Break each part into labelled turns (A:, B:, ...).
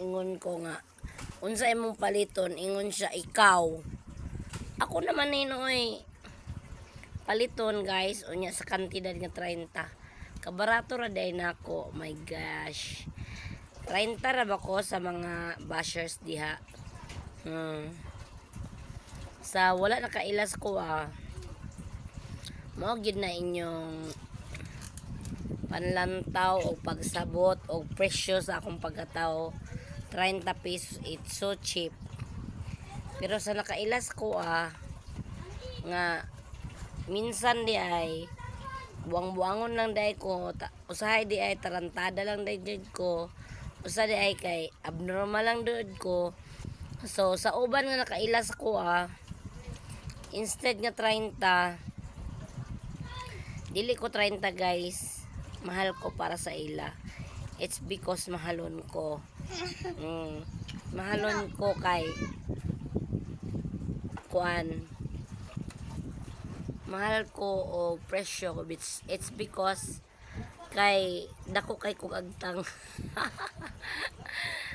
A: ingon ko nga unsa imong paliton, ingon siya ikaw. Ako naman noy paliton guys unya sa kantidad nga 30. Kabarato ra day nako. Oh my gosh. 30 ra ba ko sa mga bashers diha. Sa wala nakailas ko mao gid na inyong panlantaw o pagsabot o presyo sa akong pagkatao. 30 pesos, it's so cheap. Pero sa nakailas ko nga minsan di ay buang-buangon lang day ko, usahay di ay tarantada lang day ko, usa di ay kay abnormal lang dood ko. So sa uban nga nakailas ko instead nga 30, dili ko 30 guys, mahal ko para sa ila. It's because mahalon ko. Mahalon ko kay kuan, mahal ko o presyo ko. It's because kay dako kay kog agtang.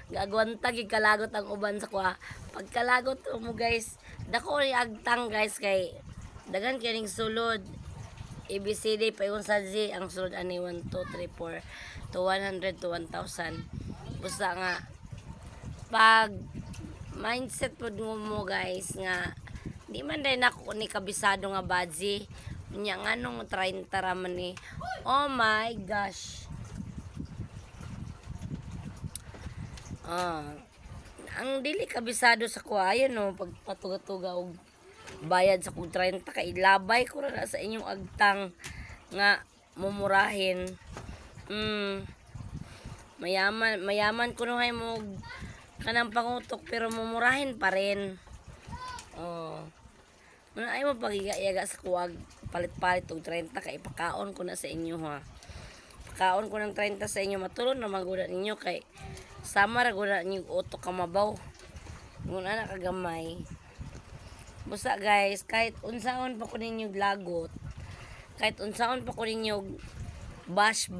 A: Gagwantag ikalagot ang uban sa kuha. Pagkalagot mo guys, dako ni agtang guys kay dagan kining sulod. ABCD pa yung sa Z ang sulod ani 1 2 3 4 to 100 to 1,000. Basta nga pag mindset pod mo guys nga di man day nako ni kabisado nga badzi nya nganong 30 ra man ni. Oh my gosh. Ang dili kabisado sa kuha ayan pagpatuga-tuga og bayad sa kung 30 kay labay ko na sa inyong agtang nga mumurahin. Mayaman ko nuhay mo kanang pangutok pero mumurahin pa rin. Ay mo pagiga-yaga sa kuwag palit-palit og 30 kay ipakaon ko na sa inyo Pakaon ko ng 30 sa inyo, matulon na maguda ninyo kay sama ra gud ninyo utok ka mabaw. Ngun ana kagamay. Busa guys, kahit unsaon pa ko ninyo lagot, kahit unsaon pa ko ninyo bash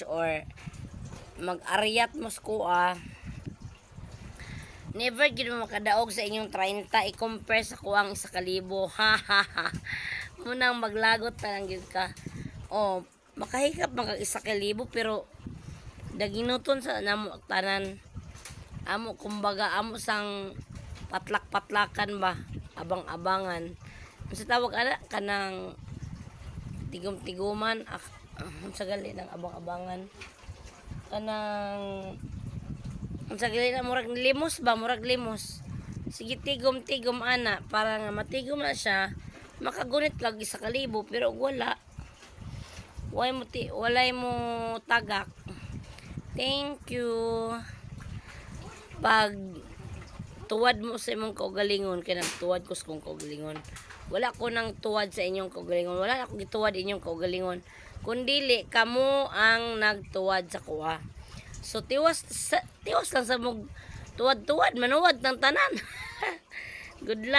A: or mag-aryat mo sa never gid mo makadaog sa inyong 30 i-compare sa kuwang 1,000. Munang maglagot na lang gid ka. Makahikap man kag 1,000 pero daginuton sa namo tanan. Amo kumbaga amo sang patlak-patlakan ba, abang-abangan. Sa tawag ana kanang tigom-tiguman sa gali ng abang-abangan. Kanang sa gali na murag limos ba, murag limos. Sige tigom-tigom ana para nga matigom na siya, makagunit lang 1,000 pero walay mo tagak. Thank you. Pag tuwad mo sa imong kaugalingon kay nagtuwad ko sa kong kaugalingon. Wala ko nang tuwad sa inyong kaugalingon. Wala ako gituwad inyong kaugalingon. Kundili kamo ang nagtuwad sa kuha. So tiwas lang sa mog tuwad-tuwad manuwad ng tanan. Good luck.